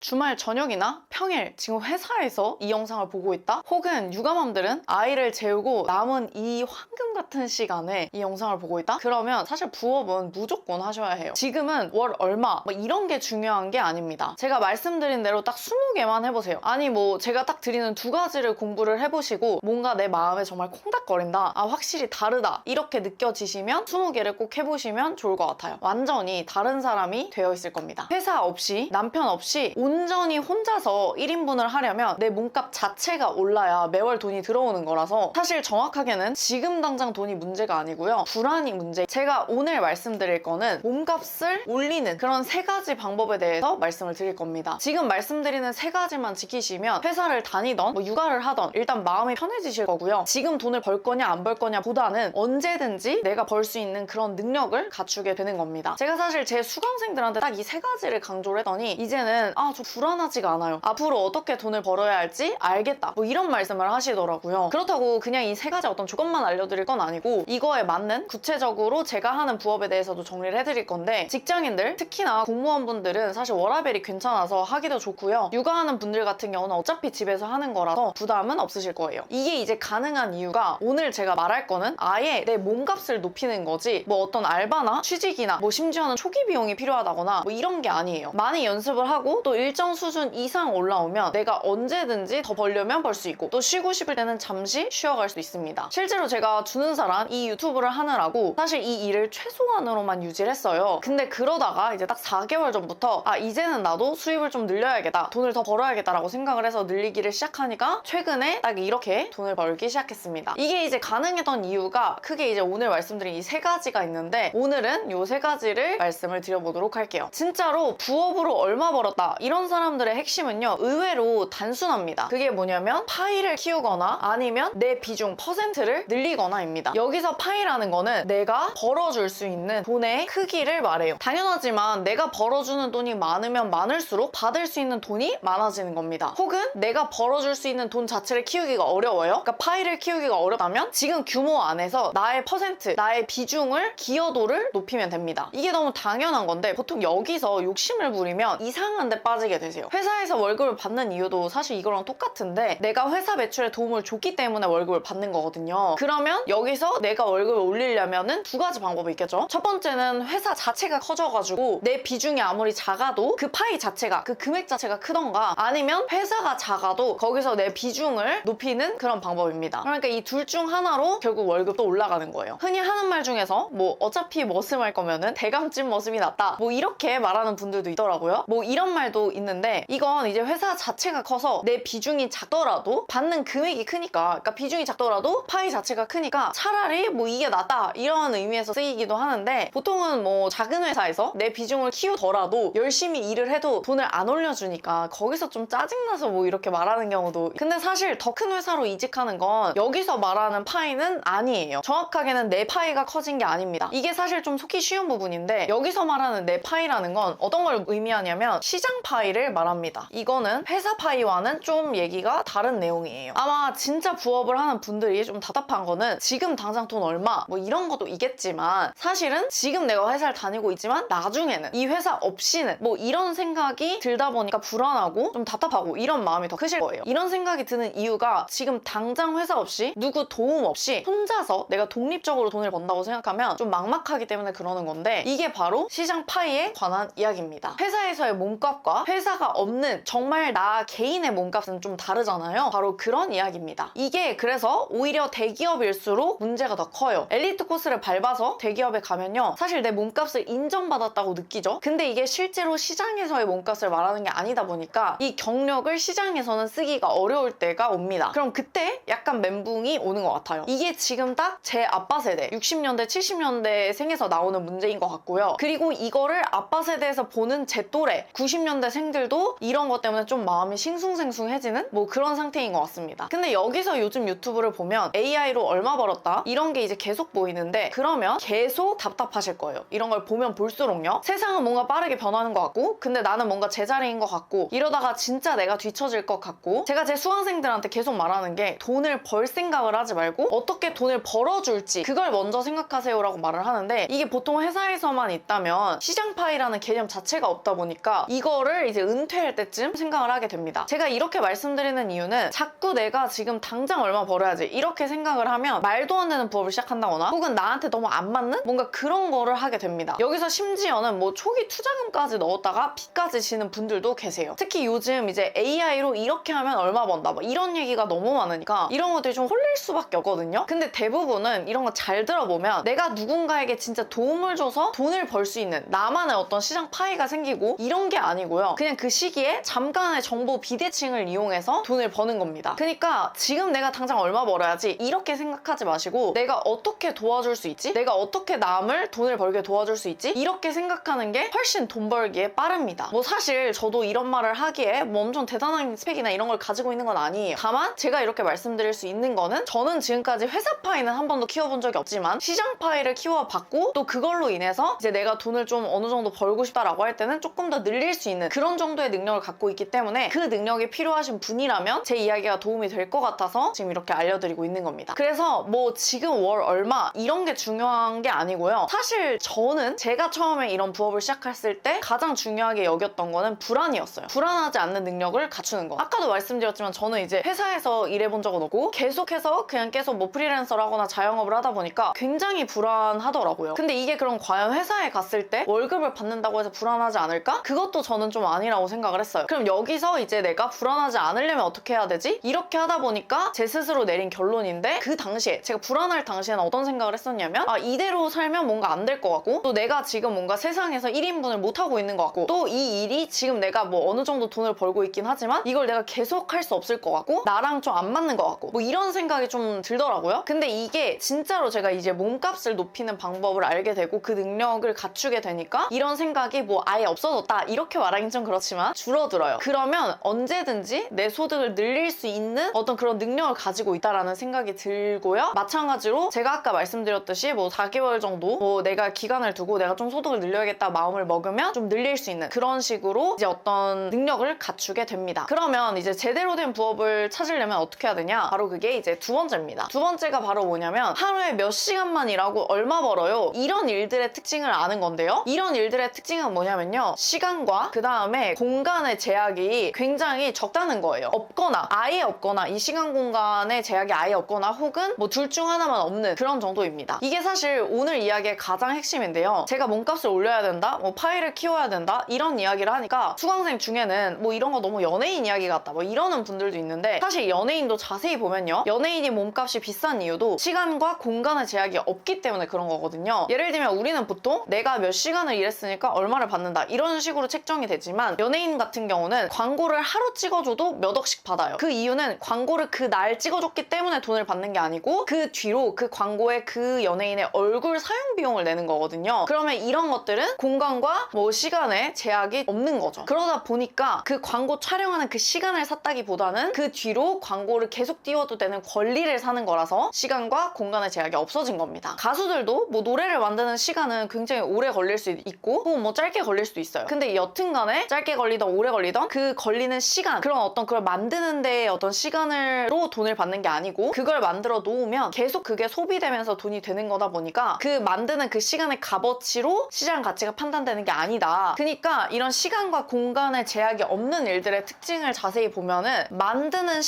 주말 저녁이나 평일 지금 회사에서 이 영상을 보고 있다? 혹은 육아맘들은 아이를 재우고 남은 이 황금 같은 시간에 이 영상을 보고 있다? 그러면 사실 부업은 무조건 하셔야 해요. 지금은 월 얼마 뭐 이런 게 중요한 게 아닙니다. 제가 말씀드린 대로 딱 20개만 해보세요. 아니 뭐 제가 딱 드리는 두 가지를 공부를 해보시고 뭔가 내 마음에 정말 콩닥거린다, 아 확실히 다르다 이렇게 느껴지시면 20개를 꼭 해보시면 좋을 것 같아요. 완전히 다른 사람이 되어 있을 겁니다. 회사 없이 남편 없이 온전히 혼자서 1인분을 하려면 내 몸값 자체가 올라야 매월 돈이 들어오는 거라서 사실 정확하게는 지금 당장 돈이 문제가 아니고요. 불안이 문제. 제가 오늘 말씀드릴 거는 몸값을 올리는 그런 3가지 방법에 대해서 말씀을 드릴 겁니다. 지금 말씀드리는 3가지만 지키시면 회사를 다니던 뭐 육아를 하던 일단 마음이 편해지실 거고요. 지금 돈을 벌 거냐 안 벌 거냐 보다는 언제든지 내가 벌 수 있는 그런 능력을 갖추게 되는 겁니다. 제가 사실 제 수강생들한테 딱 이 3가지를 강조를 했더니 이제는 저 불안하지가 않아요. 앞으로 어떻게 돈을 벌어야 할지 알겠다. 뭐 이런 말씀을 하시더라고요. 그렇다고 그냥 이 3가지 어떤 조건만 알려드릴 건 아니고 이거에 맞는 구체적으로 제가 하는 부업에 대해서도 정리를 해드릴 건데 직장인들, 특히나 공무원분들은 사실 워라밸이 괜찮아서 하기도 좋고요. 육아하는 분들 같은 경우는 어차피 집에서 하는 거라서 부담은 없으실 거예요. 이게 이제 가능한 이유가 오늘 제가 말할 거는 아예 내 몸값을 높이는 거지 뭐 어떤 알바나 취직이나 뭐 심지어는 초기 비용이 필요하다거나 뭐 이런 게 아니에요. 많이 연습을 하고 또 일정 수준 이상 올라오면 내가 언제든지 더 벌려면 벌 수 있고 또 쉬고 싶을 때는 잠시 쉬어갈 수 있습니다. 실제로 제가 주는 사람 이 유튜브를 하느라고 사실 이 일을 최소한으로만 유지를 했어요. 근데 그러다가 이제 딱 4개월 전부터 이제는 나도 수입을 좀 늘려야겠다, 돈을 더 벌어야겠다라고 생각을 해서 늘리기를 시작하니까 최근에 딱 이렇게 돈을 벌기 시작했습니다. 이게 이제 가능했던 이유가 크게 이제 오늘 말씀드린 이 3가지가 있는데 오늘은 이 3가지를 말씀을 드려보도록 할게요. 진짜로 부업으로 얼마 벌었다 이런 사람들의 핵심은요 의외로 단순합니다. 그게 뭐냐면 파이를 키우거나 아니면 내 비중 퍼센트를 늘리거나입니다. 여기서 파이라는 거는 내가 벌어줄 수 있는 돈의 크기를 말해요. 당연하지만 내가 벌어주는 돈이 많으면 많을수록 받을 수 있는 돈이 많아지는 겁니다. 혹은 내가 벌어줄 수 있는 돈 자체를 키우기가 어려워요. 그러니까 파이를 키우기가 어렵다면 지금 규모 안에서 나의 퍼센트, 나의 비중을 기여도를 높이면 됩니다. 이게 너무 당연한 건데 보통 여기서 욕심을 부리면 이상한 데 빠지게 되세요. 회사에서 월급을 받는 이유도 사실 이거랑 똑같은데 내가 회사 매출에 도움을 줬기 때문에 월급을 받는 거거든요. 그러면 여기서 내가 월급을 올리려면은 2가지 방법이 있겠죠. 첫 번째는 회사 자체가 커져가지고 내 비중이 아무리 작아도 그 파이 자체가, 그 금액 자체가 크던가 아니면 회사가 작아도 거기서 내 비중을 높이는 그런 방법입니다. 그러니까 이 둘 중 하나로 결국 월급도 올라가는 거예요. 흔히 하는 말 중에서 뭐 어차피 머슴할 거면은 대감집 머슴이 낫다 뭐 이렇게 말하는 분들도 있더라고요. 뭐 이런 말도 있는데 이건 이제 회사 자체가 커서 내 비중이 작더라도 받는 금액이 크니까, 그러니까 비중이 작더라도 파이 자체가 크니까 차라리 뭐 이게 낫다 이런 의미에서 쓰이기도 하는데 보통은 뭐 작은 회사에서 내 비중을 키우더라도 열심히 일을 해도 돈을 안 올려주니까 거기서 좀 짜증나서 뭐 이렇게 말하는 경우도. 근데 사실 더 큰 회사로 이직하는 건 여기서 말하는 파이는 아니에요. 정확하게는 내 파이가 커진 게 아닙니다. 이게 사실 좀 속기 쉬운 부분인데 여기서 말하는 내 파이라는 건 어떤 걸 의미하냐면 시장 파이를 말합니다. 이거는 회사 파이와는 좀 얘기가 다른 내용이에요. 아마 진짜 부업을 하는 분들이 좀 답답한 거는 지금 당장 돈 얼마 뭐 이런 것도 있겠지만 사실은 지금 내가 회사를 다니고 있지만 나중에는 이 회사 없이는 뭐 이런 생각이 들다 보니까 불안하고 좀 답답하고 이런 마음이 더 크실 거예요. 이런 생각이 드는 이유가 지금 당장 회사 없이 누구 도움 없이 혼자서 내가 독립적으로 돈을 번다고 생각하면 좀 막막하기 때문에 그러는 건데 이게 바로 시장 파이에 관한 이야기입니다. 회사에서의 몸값과 회사가 없는 정말 나 개인의 몸값은 좀 다르잖아요. 바로 그런 이야기입니다. 이게 그래서 오히려 대기업일수록 문제가 더 커요. 엘리트 코스를 밟아서 대기업에 가면요 사실 내 몸값을 인정받았다고 느끼죠. 근데 이게 실제로 시장에서의 몸값을 말하는 게 아니다 보니까 이 경력을 시장에서는 쓰기가 어려울 때가 옵니다. 그럼 그때 약간 멘붕이 오는 것 같아요. 이게 지금 딱 제 아빠 세대 60년대 70년대 생에서 나오는 문제인 것 같고요. 그리고 이거를 아빠 세대에서 보는 제 또래 90년대 생들도 이런 것 때문에 좀 마음이 싱숭생숭해지는 뭐 그런 상태인 것 같습니다. 근데 여기서 요즘 유튜브를 보면 AI로 얼마 벌었다 이런 게 이제 계속 보이는데 그러면 계속 답답하실 거예요. 이런 걸 보면 볼수록요 세상은 뭔가 빠르게 변하는 것 같고 근데 나는 뭔가 제자리인 것 같고 이러다 이러다가 진짜 내가 뒤처질 것 같고, 제가 제 수강생들한테 계속 말하는 게 돈을 벌 생각을 하지 말고 어떻게 돈을 벌어줄지 그걸 먼저 생각하세요라고 말을 하는데, 이게 보통 회사에서만 있다면 시장 파이라는 개념 자체가 없다 보니까 이거를 이제 은퇴할 때쯤 생각을 하게 됩니다. 제가 이렇게 말씀드리는 이유는 자꾸 내가 지금 당장 얼마 벌어야지 이렇게 생각을 하면 말도 안 되는 부업을 시작한다거나 혹은 나한테 너무 안 맞는 뭔가 그런 거를 하게 됩니다. 여기서 심지어는 뭐 초기 투자금까지 넣었다가 빚까지 지는 분들도 계세요. 특히 요즘 이제 AI로 이렇게 하면 얼마 번다 뭐 이런 얘기가 너무 많으니까 이런 것들이 좀 홀릴 수밖에 없거든요. 근데 대부분은 이런 거 잘 들어보면 내가 누군가에게 진짜 도움을 줘서 돈을 벌 수 있는 나만의 어떤 시장 파이가 생기고 이런 게 아니고요. 그냥 그 시기에 잠깐의 정보 비대칭을 이용해서 돈을 버는 겁니다. 그러니까 지금 내가 당장 얼마 벌어야지 이렇게 생각하지 마시고 내가 어떻게 도와줄 수 있지? 내가 어떻게 남을 돈을 벌게 도와줄 수 있지? 이렇게 생각하는 게 훨씬 돈 벌기에 빠릅니다. 뭐 사실 저도 이런 말을 하기에 뭐 엄청 대단한 스펙이나 이런 걸 가지고 있는 건 아니에요. 다만 제가 이렇게 말씀드릴 수 있는 거는 저는 지금까지 회사 파이는 한 번도 키워본 적이 없지만 시장 파이를 키워봤고 또 그걸로 인해서 이제 내가 돈을 좀 어느 정도 벌고 싶다라고 할 때는 조금 더 늘릴 수 있는 그런 정도의 능력을 갖고 있기 때문에 그 능력이 필요하신 분이라면 제 이야기가 도움이 될 것 같아서 지금 이렇게 알려드리고 있는 겁니다. 그래서 뭐 지금 월 얼마 이런 게 중요한 게 아니고요. 사실 저는 제가 처음에 이런 부업을 시작했을 때 가장 중요하게 여겼던 거는 불안이었어요. 불안하지 않는 능력을 갖추는 거. 아까도 말씀드렸지만 저는 이제 회사에서 일해본 적은 없고 계속해서 그냥 계속 뭐 프리랜서를 하거나 자영업을 하다 보니까 굉장히 불안하더라고요. 근데 이게 그럼 과연 회사에 갔을 때 월급을 받는다고 해서 불안하지 않을까? 그것도 저는 좀 아니라고 생각을 했어요. 그럼 여기서 이제 내가 불안하지 않으려면 어떻게 해야 되지? 이렇게 하다 보니까 제 스스로 내린 결론인데, 그 당시에 제가 불안할 당시에는 어떤 생각을 했었냐면 이대로 살면 뭔가 안 될 것 같고 또 내가 지금 뭔가 세상에서 1인분을 못하고 있는 것 같고 또 이 일이 지금 내가 뭐 어느 정도 돈을 벌고 있긴 하지만 이걸 내가 계속 할 수 없을 것 같고 나랑 좀 안 맞는 것 같고 뭐 이런 생각이 좀 들더라고요. 근데 이게 진짜로 제가 이제 몸값을 높이는 방법을 알게 되고 그 능력을 갖추게 되니까 이런 생각이 뭐 아예 없어졌다 이렇게 말하긴 좀 그렇지만 줄어들어요. 그러면 언제든지 내 소득을 늘릴 수 있는 어떤 그런 능력을 가지고 있다라는 생각이 들고요. 마찬가지로 제가 아까 말씀드렸듯이 뭐 4개월 정도 뭐 내가 기간을 두고 내가 좀 소득을 늘려야겠다 마음을 먹으면 좀 늘릴 수 있는 그런 식으로 이제 어떤 능력을 갖추게 됩니다. 그러면 이제 제대로 된 부업을 찾으려면 어떻게 해야 되냐? 바로 그게 이제 두 번째입니다. 두 번째가 바로 뭐냐면 하루에 몇 시간만 일하고 얼마 벌어요? 이런 일들의 특징을 아는 건데요. 이런 일들의 특징은 뭐냐면요. 시간과 그 다음에 공간의 제약이 굉장히 적다는 거예요. 없거나 아예 없거나 이 시간 공간의 제약이 아예 없거나 혹은 뭐 둘 중 하나만 없는 그런 정도입니다. 이게 사실 오늘 이야기의 가장 핵심인데요. 제가 몸값을 올려야 된다, 뭐 파이를 키워야 된다 이런 이야기를 하니까 수강생 중에는 뭐 이런 거 너무 연예인 이야기 같다 뭐 이러는 분들도 있는데, 사실 연예인도 자세히 보면요. 연예인이 몸값이 비싼 이유도 시간과 공간의 제약이 없기 때문에 그런 거거든요. 예를 들면 우리는 보통 내가 몇 시간을 일했으니까 얼마를 받는다 이런 식으로 책정이 되지만 연예인 같은 경우는 광고를 하루 찍어줘도 몇 억씩 받아요. 그 이유는 광고를 그 날 찍어줬기 때문에 돈을 받는 게 아니고 그 뒤로 그 광고에 그 연예인의 얼굴 사용 비용을 내는 거거든요. 그러면 이런 것들은 공간과 뭐 시간에 제약이 없는 거죠. 그러다 보니까 그 광고 촬영하는 그 시간을 샀다기보다는 그 뒤로 광고를 계속 띄워도 되는 권리를 사는 거라서 시간과 공간의 제약이 없어진 겁니다. 가수들도 뭐 노래를 만드는 시간은 굉장히 오래 걸릴 수 있고 혹은 뭐 짧게 걸릴 수도 있어요. 근데 여튼간에 짧게 걸리던 오래 걸리던 그 걸리는 시간, 그런 어떤 그걸 만드는 데에 어떤 시간으로 돈을 받는 게 아니고 그걸 만들어 놓으면 계속 그게 소비되면서 돈이 되는 거다 보니까 그 만드는 그 시간의 값어치로 시장 가치가 판단되는 게 아니다. 그러니까 이런 시간과 공간의 제약이 없는 일들의 특징을 자세히 보면은 만드는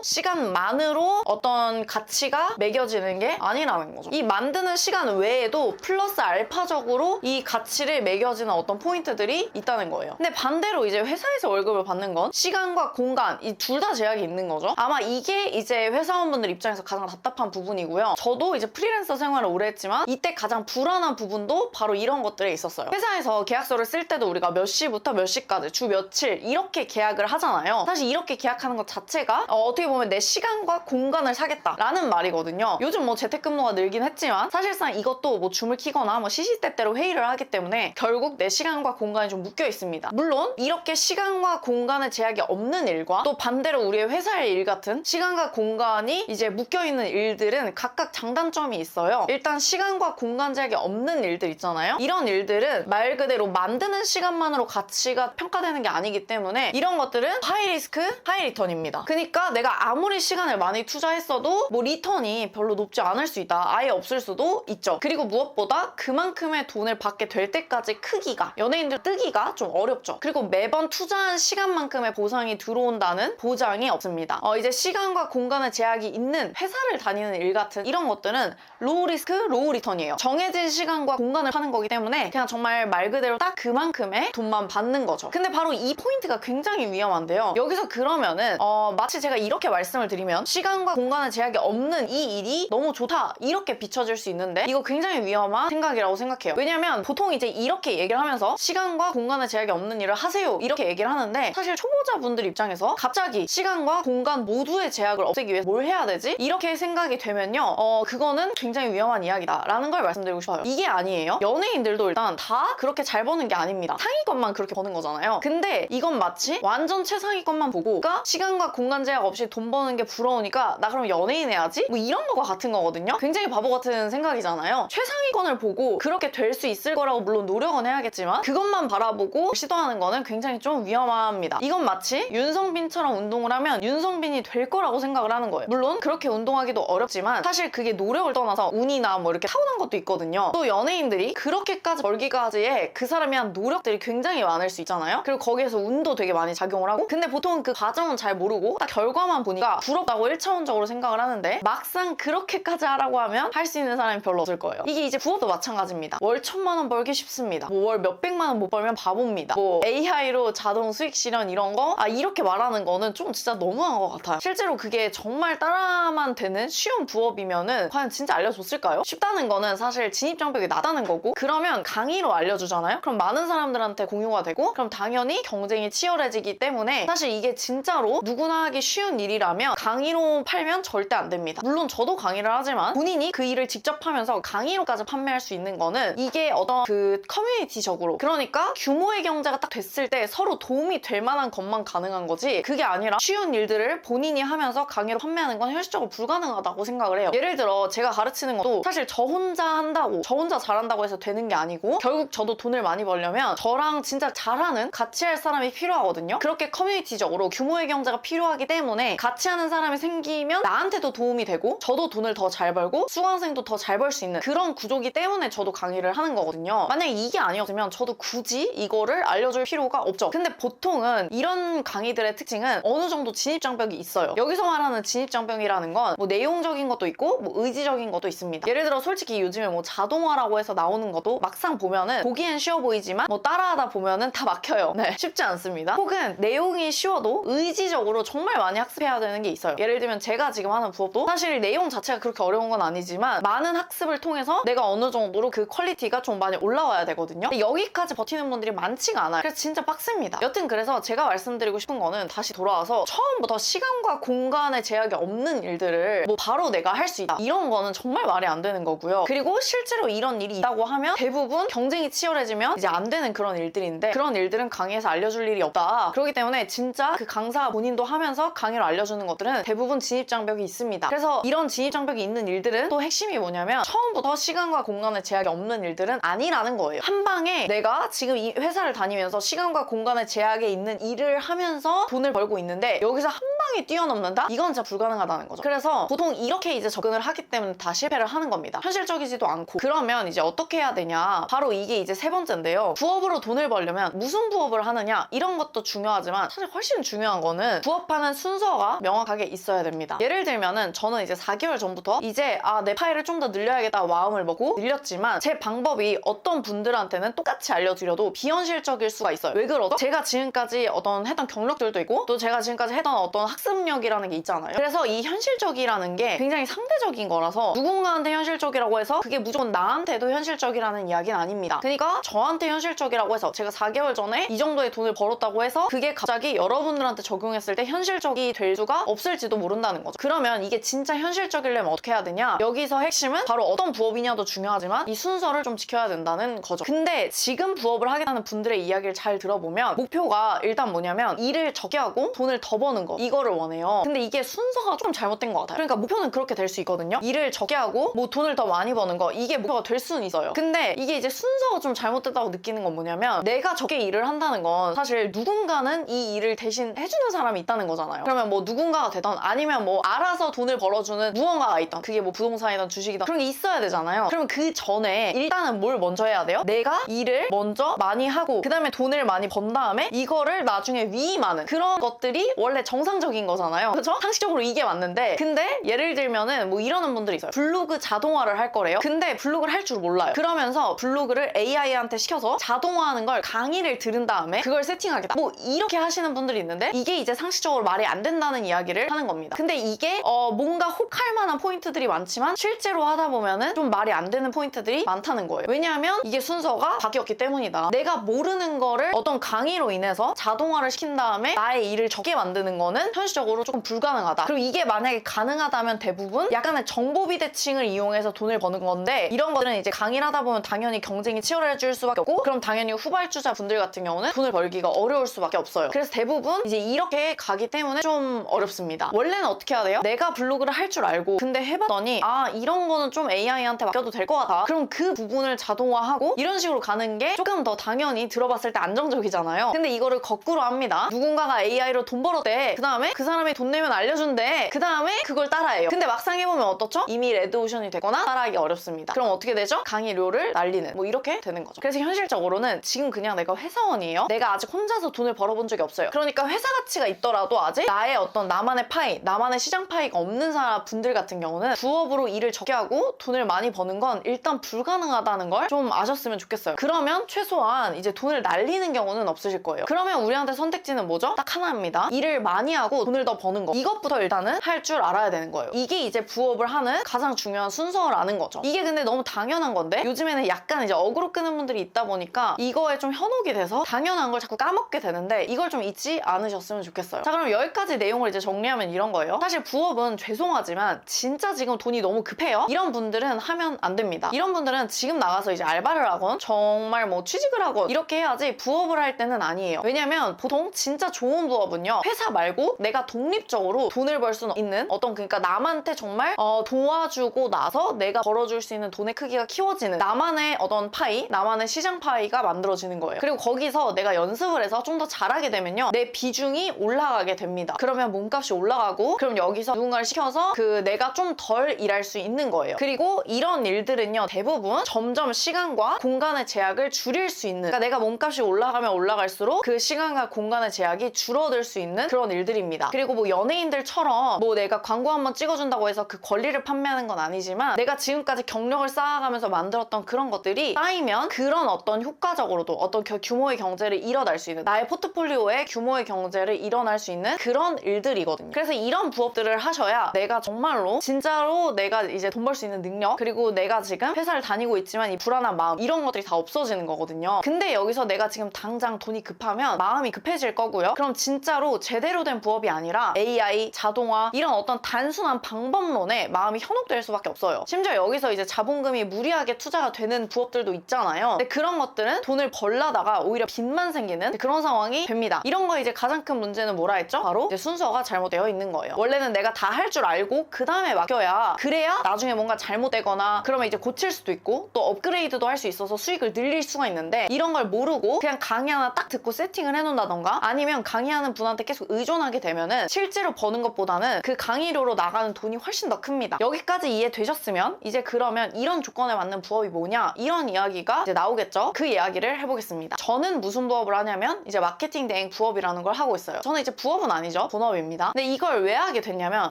시간만으로 어떤 가치가 매겨지는 게 아니라는 거죠. 이 만드는 시간 외에도 플러스 알파적으로 이 가치를 매겨지는 어떤 포인트들이 있다는 거예요. 근데 반대로 이제 회사에서 월급을 받는 건 시간과 공간 이 둘 다 제약이 있는 거죠. 아마 이게 이제 회사원분들 입장에서 가장 답답한 부분이고요. 저도 이제 프리랜서 생활을 오래 했지만 이때 가장 불안한 부분도 바로 이런 것들에 있었어요. 회사에서 계약서를 쓸 때도 우리가 몇 시부터 몇 시까지 주 며칠 이렇게 계약을 하잖아요. 사실 이렇게 계약하는 것 자체가 어떻게 보면 내 시간과 공간을 사겠다라는 말이거든요. 요즘 뭐 재택근무가 늘긴 했지만 사실상 이것도 뭐 줌을 키거나 뭐 시시때때로 회의를 하기 때문에 결국 내 시간과 공간이 좀 묶여 있습니다. 물론 이렇게 시간과 공간의 제약이 없는 일과 또 반대로 우리의 회사의 일 같은 시간과 공간이 이제 묶여있는 일들은 각각 장단점이 있어요. 일단 시간과 공간 제약이 없는 일들 있잖아요. 이런 일들은 말 그대로 만드는 시간만으로 가치가 평가되는 게 아니기 때문에 이런 것들은 하이 리스크, 하이 리턴입니다. 그러니까 내가 아무리 시간을 많이 투자했어도 뭐 리턴이 별로 높지 않을 수 있다. 아예 없을 수도 있죠. 그리고 무엇보다 그만큼의 돈을 받게 될 때까지 크기가, 연예인들 뜨기가 좀 어렵죠. 그리고 매번 투자한 시간만큼의 보상이 들어온다는 보장이 없습니다. 이제 시간과 공간의 제약이 있는 회사를 다니는 일 같은 이런 것들은 로우 리스크, 로우 리턴이에요. 정해진 시간과 공간을 파는 거기 때문에 그냥 정말 말 그대로 딱 그만큼의 돈만 받는 거죠. 근데 바로 이 포인트가 굉장히 위험한데요. 여기서 그러면은 마치 제가 이렇게 말씀을 드리면 시간과 공간의 제약이 없는 이 일이 너무 좋다 이렇게 비춰질 수 있는데 이거 굉장히 위험한 생각이라고 생각해요. 왜냐면 보통 이제 이렇게 얘기를 하면서 시간과 공간의 제약이 없는 일을 하세요 이렇게 얘기를 하는데 사실 초보자분들 입장에서 갑자기 시간과 공간 모두의 제약을 없애기 위해서 뭘 해야 되지? 이렇게 생각이 되면요 그거는 굉장히 위험한 이야기다 라는 걸 말씀드리고 싶어요. 이게 아니에요. 연예인들도 일단 다 그렇게 잘 버는 게 아닙니다. 상위권만 그렇게 버는 거잖아요. 근데 이건 마치 완전 최상위권만 보고 그러니까 시간과 공간 제약 없이 돈 버는 게 부러우니까 나 그럼 연예인 해야지? 뭐 이런 거가 같은 거거든요. 굉장히 바보 같은 생각이잖아요. 최상위권을 보고 그렇게 될 수 있을 거라고 물론 노력은 해야겠지만 그것만 바라보고 시도하는 거는 굉장히 좀 위험합니다. 이건 마치 윤성빈처럼 운동을 하면 윤성빈이 될 거라고 생각을 하는 거예요. 물론 그렇게 운동하기도 어렵지만 사실 그게 노력을 떠나서 운이나 뭐 이렇게 타고난 것도 있거든요. 또 연예인들이 그렇게까지 벌기까지의 그 사람이 한 노력들이 굉장히 많을 수 있잖아요. 그리고 거기에서 운도 되게 많이 작용을 하고 근데 보통 그 과정은 잘 모르고 딱 결과만 보니까 부럽다고 1차원적으로 생각을 하는데 막상 그렇게까지 하라고 하면 할 수 있는 사람이 별로 없을 거예요. 이게 이제 부업도 마찬가지입니다. 월 1,000만 원 벌기 쉽습니다. 뭐 월 몇백만 원 못 벌면 바보입니다. 뭐 AI로 자동 수익 실현 이런 거 이렇게 말하는 거는 좀 진짜 너무한 것 같아요. 실제로 그게 정말 따라만 되는 쉬운 부업이면은 과연 진짜 알려줬을까요? 쉽다는 거는 사실 진입장벽이 낮다는 거고 그러면 강의로 알려주잖아요? 그럼 많은 사람들한테 공유가 되고 그럼 당연히 경쟁이 치열해지기 때문에 사실 이게 진짜로 누구나 하기 쉬운 일이라면 강의로 팔면 절대 안 됩니다. 물론 저도 강의를 하지만 본인이 그 일을 직접 하면서 강의로까지 판매할 수 있는 거는 이게 어떤 그 커뮤니티적으로 그러니까 규모의 경제가 딱 됐을 때 서로 도움이 될 만한 것만 가능한 거지 그게 아니라 쉬운 일들을 본인이 하면서 강의로 판매하는 건 현실적으로 불가능하다고 생각을 해요. 예를 들어 제가 가르치는 것도 사실 저 혼자 한다고 저 혼자 잘한다고 해서 되는 게 아니고 결국 저도 돈을 많이 벌려면 저랑 진짜 잘하는 같이 할 사람이 필요하거든요. 그렇게 커뮤니티적으로 규모의 경제가 필요하기 때문에 같이 하는 사람이 생기면 나한테도 도움이 되고 저도 돈을 더 잘 벌고 수강생도 더 잘 벌 수 있는 그런 구조기 때문에 저도 강의를 하는 거거든요. 만약에 이게 아니었으면 저도 굳이 이거를 알려줄 필요가 없죠. 근데 보통은 이런 강의들의 특징은 어느 정도 진입장벽이 있어요. 여기서 말하는 진입장벽이라는 건 뭐 내용적인 것도 있고 뭐 의지적인 것도 있습니다. 예를 들어 솔직히 요즘에 뭐 자동화라고 해서 나오는 것도 막상 보면은 보기엔 쉬워 보이지만 뭐 따라하다 보면은 다 막혀요. 네, 쉽지 않습니다. 혹은 내용이 쉬워도 의지적으로 정말 많이 학습해야 되는 게 있어요. 예를 들면 제가 지금 하는 부업도 사실 내용 자체가 그렇게 어려운 건 아니지만 많은 학습을 통해서 내가 어느 정도로 그 퀄리티가 좀 많이 올라와야 되거든요. 근데 여기까지 버티는 분들이 많지가 않아요. 그래서 진짜 빡셉니다. 여튼 그래서 제가 말씀드리고 싶은 거는 다시 돌아와서 처음부터 시간과 공간의 제약이 없는 일들을 뭐 바로 내가 할 수 있다 이런 거는 정말 말이 안 되는 거고요. 그리고 실제로 이런 일이 있다고 하면 대부분 경쟁이 치열해지면 이제 안 되는 그런 일들인데 그런 일들은 강의에서 알려줄 일이 없다. 그렇기 때문에 진짜 그 강사 본인도 하면서 강의로 알려주는 것들은 대부분 진입장벽이 있습니다. 그래서 이런 진입장벽이 있는 일들은 또 핵심이 뭐냐면 처음부터 시간과 공간의 제약이 없는 일들은 아니라는 거예요. 한 방에 내가 지금 이 회사를 다니면서 시간과 공간의 제약에 있는 일을 하면서 돈을 벌고 있는데 여기서 한 방에 뛰어넘는다? 이건 진짜 불가능하다는 거죠. 그래서 보통 이렇게 이제 접근을 하기 때문에 다 실패를 하는 겁니다. 현실적이지도 않고. 그러면 이제 어떻게 해야 되냐? 바로 이게 이제 세 번째인데요. 부업으로 돈을 벌려면 무슨 부업을 하느냐? 이런 것도 중요하지만 사실 훨씬 중요한 거는 부업하는 순서가 명확하게 있어야 됩니다. 예를 들면은 저는 이제 4개월 전부터 이제 내 파일을 좀 더 늘려야겠다 마음을 먹고 늘렸지만 제 방법이 어떤 분들한테는 똑같이 알려드려도 비현실적일 수가 있어요. 왜 그러죠? 제가 지금까지 어떤 했던 경력들도 있고 또 제가 지금까지 했던 어떤 학습력이라는 게 있잖아요. 그래서 이 현실적이라는 게 굉장히 상대적인 거라서 누군가한테 현실적이라고 해서 그게 무조건 나한테도 현실적이라는 이야기는 아닙니다. 그러니까 저한테 현실적이라고 해서 제가 4개월 전에 이 정도의 돈을 벌었다고 해서 그게 갑자기 여러분들한테 적용했을 때 현실적이 될 수가 없을지도 모른다는 거죠. 그러면 이게 진짜 현실적이려면 어떻게 해야 되냐? 여기서 핵심은 바로 어떤 부업이냐도 중요하지만 이 순서를 좀 지켜야 된다는 거죠. 근데 지금 부업을 하겠다는 분들의 이야기를 잘 들어보면 목표가 일단 뭐냐면 일을 적게 하고 돈을 더 버는 거 이거를 이거를 원해요. 근데 이게 순서가 좀 잘못된 것 같아요. 그러니까 목표는 그렇게 될 수 있거든요. 일을 적게 하고 뭐 돈을 더 많이 버는 거, 이게 목표가 될 수는 있어요. 근데 이게 이제 순서가 좀 잘못됐다고 느끼는 건 뭐냐면, 내가 적게 일을 한다는 건 사실 누군가는 이 일을 대신 해주는 사람이 있다는 거잖아요. 그러면 뭐 누군가가 되던, 아니면 뭐 알아서 돈을 벌어주는 무언가가 있던, 그게 뭐 부동산이든 주식이든 그런 게 있어야 되잖아요. 그러면 그 전에 일단은 뭘 먼저 해야 돼요? 내가 일을 먼저 많이 하고 그 다음에 돈을 많이 번 다음에 이거를 나중에 위임하는 그런 것들이 원래 정상적인 거잖아요. 그렇죠? 상식적으로 이게 맞는데, 근데 예를 들면은 뭐 이러는 분들이 있어요. 블로그 자동화를 할 거래요. 근데 블로그를 할 줄 몰라요. 그러면서 블로그를 AI한테 시켜서 자동화하는 걸 강의를 들은 다음에 그걸 세팅하겠다, 뭐 이렇게 하시는 분들이 있는데, 이게 이제 상식적으로 말이 안 된다는 이야기를 하는 겁니다. 근데 이게 뭔가 혹할 만한 포인트들이 많지만 실제로 하다 보면은 좀 말이 안 되는 포인트들이 많다는 거예요. 왜냐하면 이게 순서가 바뀌었기 때문이다. 내가 모르는 거를 어떤 강의로 인해서 자동화를 시킨 다음에 나의 일을 적게 만드는 거는 현실적으로 조금 불가능하다. 그리고 이게 만약에 가능하다면 대부분 약간의 정보 비대칭을 이용해서 돈을 버는 건데, 이런 것들은 이제 강의를 하다 보면 당연히 경쟁이 치열해질 수밖에 없고, 그럼 당연히 후발주자 분들 같은 경우는 돈을 벌기가 어려울 수밖에 없어요. 그래서 대부분 이제 이렇게 가기 때문에 좀 어렵습니다. 원래는 어떻게 해야 돼요? 내가 블로그를 할 줄 알고 근데 해봤더니 이런 거는 좀 AI한테 맡겨도 될 것 같아. 그럼 그 부분을 자동화하고 이런 식으로 가는 게 조금 더 당연히 들어봤을 때 안정적이잖아요. 근데 이거를 거꾸로 합니다. 누군가가 AI로 돈 벌었대. 그 다음에 그 사람이 돈 내면 알려준대. 그 다음에 그걸 따라해요. 근데 막상 해보면 어떻죠? 이미 레드오션이 되거나 따라하기 어렵습니다. 그럼 어떻게 되죠? 강의료를 날리는, 뭐 이렇게 되는 거죠. 그래서 현실적으로는 지금 그냥 내가 회사원이에요. 내가 아직 혼자서 돈을 벌어본 적이 없어요. 그러니까 회사 가치가 있더라도 아직 나의 어떤 나만의 파이, 나만의 시장 파이가 없는 분들 같은 경우는 부업으로 일을 적게 하고 돈을 많이 버는 건 일단 불가능하다는 걸 좀 아셨으면 좋겠어요. 그러면 최소한 이제 돈을 날리는 경우는 없으실 거예요. 그러면 우리한테 선택지는 뭐죠? 딱 하나입니다. 일을 많이 하고 돈을 더 버는 거. 이것부터 일단은 할 줄 알아야 되는 거예요. 이게 이제 부업을 하는 가장 중요한 순서라는 거죠. 이게 근데 너무 당연한 건데, 요즘에는 약간 이제 어그로 끄는 분들이 있다 보니까 이거에 좀 현혹이 돼서 당연한 걸 자꾸 까먹게 되는데, 이걸 좀 잊지 않으셨으면 좋겠어요. 자, 그럼 여기까지 내용을 이제 정리하면 이런 거예요. 사실 부업은 죄송하지만 진짜 지금 돈이 너무 급해요. 이런 분들은 하면 안 됩니다. 이런 분들은 지금 나가서 이제 알바를 하건 정말 뭐 취직을 하건 이렇게 해야지 부업을 할 때는 아니에요. 왜냐면 보통 진짜 좋은 부업은요, 회사 말고 내가 독립적으로 돈을 벌 수 있는 어떤, 그러니까 남한테 정말 도와주고 나서 내가 벌어줄 수 있는 돈의 크기가 키워지는 나만의 어떤 파이, 나만의 시장 파이가 만들어지는 거예요. 그리고 거기서 내가 연습을 해서 좀 더 잘하게 되면요, 내 비중이 올라가게 됩니다. 그러면 몸값이 올라가고, 그럼 여기서 누군가를 시켜서 내가 좀 덜 일할 수 있는 거예요. 그리고 이런 일들은요, 대부분 점점 시간과 공간의 제약을 줄일 수 있는, 그러니까 내가 몸값이 올라가면 올라갈수록 그 시간과 공간의 제약이 줄어들 수 있는 그런 일들입니다. 그리고 뭐 연예인들처럼 뭐 내가 광고 한번 찍어준다고 해서 그 권리를 판매하는 건 아니지만, 내가 지금까지 경력을 쌓아가면서 만들었던 그런 것들이 쌓이면 그런 어떤 효과적으로도 어떤 규모의 경제를 일어날 수 있는, 나의 포트폴리오에 규모의 경제를 일어날 수 있는 그런 일들이거든요. 그래서 이런 부업들을 하셔야 내가 정말로 진짜로 내가 이제 돈 벌 수 있는 능력, 그리고 내가 지금 회사를 다니고 있지만 이 불안한 마음, 이런 것들이 다 없어지는 거거든요. 근데 여기서 내가 지금 당장 돈이 급하면 마음이 급해질 거고요. 그럼 진짜로 제대로 된 부업이 아니라 AI, 자동화, 이런 어떤 단순한 방법론에 마음이 현혹될 수밖에 없어요. 심지어 여기서 이제 자본금이 무리하게 투자가 되는 부업들도 있잖아요. 근데 그런 것들은 돈을 벌려다가 오히려 빚만 생기는 그런 상황이 됩니다. 이런 거 이제 가장 큰 문제는 뭐라 했죠? 바로 이제 순서가 잘못되어 있는 거예요. 원래는 내가 다 할 줄 알고 그 다음에 맡겨야, 그래야 나중에 뭔가 잘못되거나 그러면 이제 고칠 수도 있고 또 업그레이드도 할 수 있어서 수익을 늘릴 수가 있는데, 이런 걸 모르고 그냥 강의 하나 딱 듣고 세팅을 해놓는다던가, 아니면 강의하는 분한테 계속 의존하게 되면은 실제로 버는 것보다는 그 강의료로 나가는 돈이 훨씬 더 큽니다. 여기까지 이해되셨으면 이제 그러면 이런 조건에 맞는 부업이 뭐냐, 이런 이야기가 이제 나오겠죠. 그 이야기를 해보겠습니다. 저는 무슨 부업을 하냐면 이제 마케팅 대행 부업이라는 걸 하고 있어요. 저는 이제 부업은 아니죠, 본업입니다. 근데 이걸 왜 하게 됐냐면,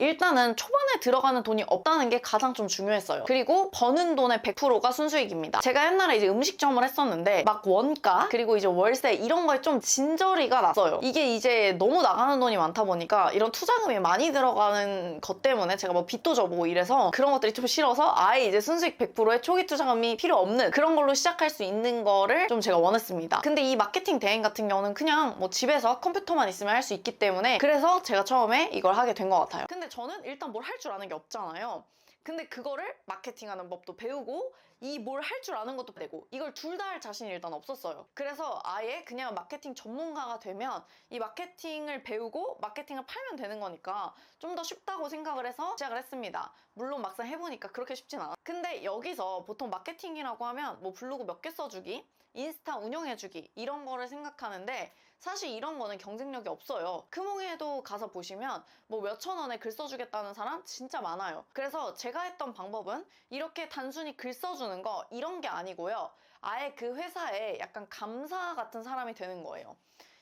일단은 초반에 들어가는 돈이 없다는 게 가장 좀 중요했어요. 그리고 버는 돈의 100%가 순수익입니다. 제가 옛날에 이제 음식점을 했었는데 막 원가, 그리고 이제 월세, 이런 거에 좀 진저리가 났어요. 이게 이제 너무 나가는 돈이 많다 보니까 이런 투자금이 많이 들어가는 것 때문에 제가 뭐 빚도 져보고 이래서 그런 것들이 좀 싫어서 아예 이제 순수익 100%의 초기 투자금이 필요 없는 그런 걸로 시작할 수 있는 거를 좀 제가 원했습니다. 근데 이 마케팅 대행 같은 경우는 그냥 뭐 집에서 컴퓨터만 있으면 할 수 있기 때문에, 그래서 제가 처음에 이걸 하게 된 것 같아요. 근데 저는 일단 뭘 할 줄 아는 게 없잖아요. 근데 그거를 마케팅하는 법도 배우고 이 뭘 할 줄 아는 것도 되고 이걸 둘 다 할 자신이 일단 없었어요. 그래서 아예 그냥 마케팅 전문가가 되면 이 마케팅을 배우고 마케팅을 팔면 되는 거니까 좀 더 쉽다고 생각을 해서 시작을 했습니다. 물론 막상 해보니까 그렇게 쉽진 않아. 근데 여기서 보통 마케팅이라고 하면 뭐 블로그 몇 개 써주기, 인스타 운영해주기 이런 거를 생각하는데 사실 이런 거는 경쟁력이 없어요. 크몽에도 가서 보시면 뭐 몇천 원에 글 써주겠다는 사람 진짜 많아요. 그래서 제가 했던 방법은 이렇게 단순히 글 써주는 거 이런 게 아니고요. 아예 그 회사에 약간 감사 같은 사람이 되는 거예요.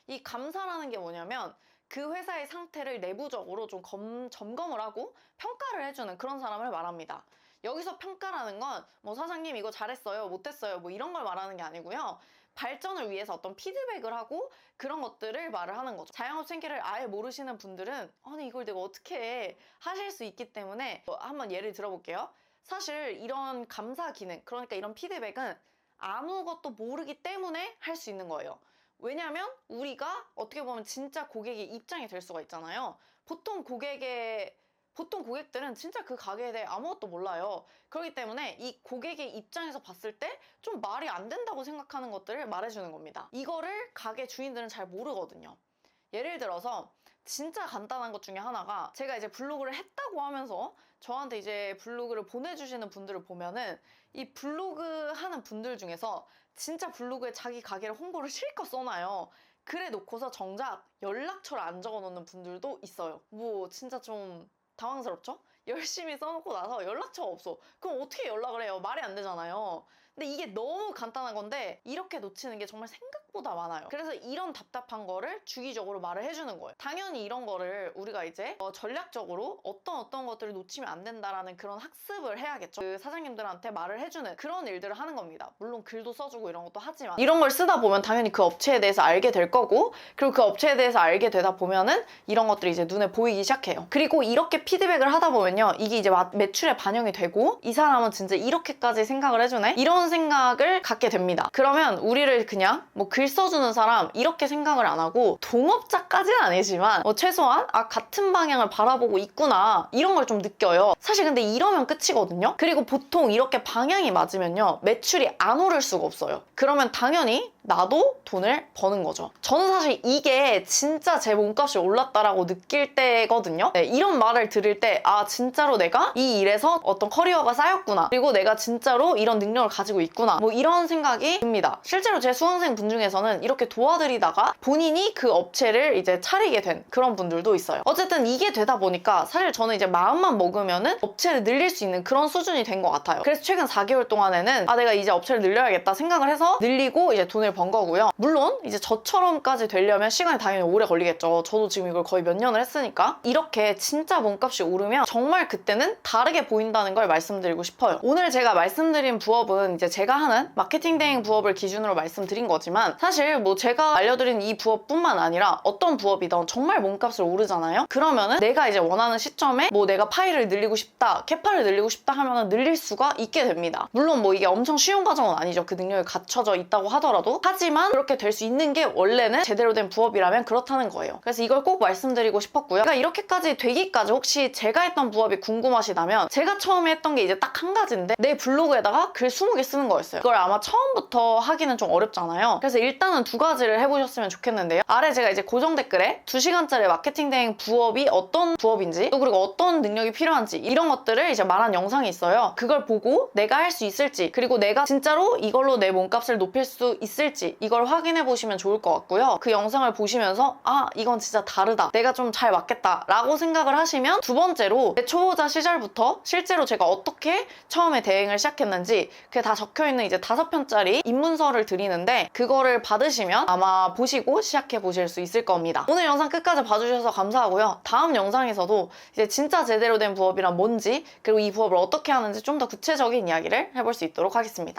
이 감사라는 게 뭐냐면 그 회사의 상태를 내부적으로 좀 점검을 하고 평가를 해주는 그런 사람을 말합니다. 여기서 평가라는 건 뭐 사장님 이거 잘했어요, 못했어요 뭐 이런 걸 말하는 게 아니고요. 발전을 위해서 어떤 피드백을 하고 그런 것들을 말을 하는 거죠. 자영업 생계를 아예 모르시는 분들은 아니 이걸 내가 어떻게 해 하실 수 있기 때문에 한번 예를 들어볼게요. 사실 이런 감사 기능, 그러니까 이런 피드백은 아무것도 모르기 때문에 할 수 있는 거예요. 왜냐면 우리가 어떻게 보면 진짜 고객의 입장이 될 수가 있잖아요. 보통 고객들은 진짜 그 가게에 대해 아무것도 몰라요. 그렇기 때문에 이 고객의 입장에서 봤을 때 좀 말이 안 된다고 생각하는 것들을 말해주는 겁니다. 이거를 가게 주인들은 잘 모르거든요. 예를 들어서 진짜 간단한 것 중에 하나가 제가 이제 블로그를 했다고 하면서 저한테 이제 블로그를 보내주시는 분들을 보면은 이 블로그 하는 분들 중에서 진짜 블로그에 자기 가게를 홍보를 실컷 써놔요. 그래 놓고서 정작 연락처를 안 적어 놓는 분들도 있어요. 뭐 진짜 좀 당황스럽죠? 열심히 써놓고 나서 연락처가 없어. 그럼 어떻게 연락을 해요? 말이 안 되잖아요. 근데 이게 너무 간단한 건데 이렇게 놓치는 게 정말 생각보다 많아요. 그래서 이런 답답한 거를 주기적으로 말을 해주는 거예요. 당연히 이런 거를 우리가 이제 전략적으로 어떤 것들을 놓치면 안 된다라는 그런 학습을 해야겠죠. 그 사장님들한테 말을 해주는 그런 일들을 하는 겁니다. 물론 글도 써주고 이런 것도 하지만 이런 걸 쓰다 보면 당연히 그 업체에 대해서 알게 될 거고 그리고 그 업체에 대해서 알게 되다 보면은 이런 것들이 이제 눈에 보이기 시작해요. 그리고 이렇게 피드백을 하다 보면요. 이게 이제 매출에 반영이 되고 이 사람은 진짜 이렇게까지 생각을 해주네? 이런 생각을 갖게 됩니다. 그러면 우리를 그냥 뭐 글 써주는 사람 이렇게 생각을 안 하고 동업자까지는 아니지만 최소한 같은 방향을 바라보고 있구나 이런 걸 좀 느껴요. 사실 근데 이러면 끝이거든요. 그리고 보통 이렇게 방향이 맞으면요. 매출이 안 오를 수가 없어요. 그러면 당연히 나도 돈을 버는 거죠. 저는 사실 이게 진짜 제 몸값이 올랐다라고 느낄 때거든요. 네, 이런 말을 들을 때 진짜로 내가 이 일에서 어떤 커리어가 쌓였구나. 그리고 내가 진짜로 이런 능력을 가지고 있구나. 뭐 이런 생각이 듭니다. 실제로 제 수강생 분 중에서는 이렇게 도와드리다가 본인이 그 업체를 이제 차리게 된 그런 분들도 있어요. 어쨌든 이게 되다 보니까 사실 저는 이제 마음만 먹으면은 업체를 늘릴 수 있는 그런 수준이 된 것 같아요. 그래서 최근 4개월 동안에는 내가 이제 업체를 늘려야겠다 생각을 해서 늘리고 이제 돈을 번 거고요. 물론 이제 저처럼까지 되려면 시간이 당연히 오래 걸리겠죠. 저도 지금 이걸 거의 몇 년을 했으니까 이렇게 진짜 몸값이 오르면 정말 그때는 다르게 보인다는 걸 말씀드리고 싶어요. 오늘 제가 말씀드린 부업은 이제 제가 하는 마케팅 대행 부업을 기준으로 말씀드린 거지만 사실 뭐 제가 알려드린 이 부업뿐만 아니라 어떤 부업이든 정말 몸값을 오르잖아요. 그러면은 내가 이제 원하는 시점에 뭐 내가 파일을 늘리고 싶다, 캐파를 늘리고 싶다 하면은 늘릴 수가 있게 됩니다. 물론 뭐 이게 엄청 쉬운 과정은 아니죠. 그 능력이 갖춰져 있다고 하더라도. 하지만 그렇게 될 수 있는 게 원래는 제대로 된 부업이라면 그렇다는 거예요. 그래서 이걸 꼭 말씀드리고 싶었고요. 제가 이렇게까지 되기까지 혹시 제가 했던 부업이 궁금하시다면 제가 처음에 했던 게 이제 딱 한 가지인데 내 블로그에다가 글 20개 쓰는 거였어요. 그걸 아마 처음부터 하기는 좀 어렵잖아요. 그래서 일단은 2가지를 해보셨으면 좋겠는데요. 아래 제가 이제 고정 댓글에 2시간짜리 마케팅 대행 부업이 어떤 부업인지 또 그리고 어떤 능력이 필요한지 이런 것들을 이제 말한 영상이 있어요. 그걸 보고 내가 할 수 있을지 그리고 내가 진짜로 이걸로 내 몸값을 높일 수 있을지 이걸 확인해 보시면 좋을 것 같고요. 그 영상을 보시면서 이건 진짜 다르다. 내가 좀 잘 맞겠다 라고 생각을 하시면 두 번째로 내 초보자 시절부터 실제로 제가 어떻게 처음에 대행을 시작했는지 그게 다 적혀있는 이제 5편짜리 입문서를 드리는데 그거를 받으시면 아마 보시고 시작해 보실 수 있을 겁니다. 오늘 영상 끝까지 봐주셔서 감사하고요. 다음 영상에서도 이제 진짜 제대로 된 부업이란 뭔지 그리고 이 부업을 어떻게 하는지 좀 더 구체적인 이야기를 해볼 수 있도록 하겠습니다.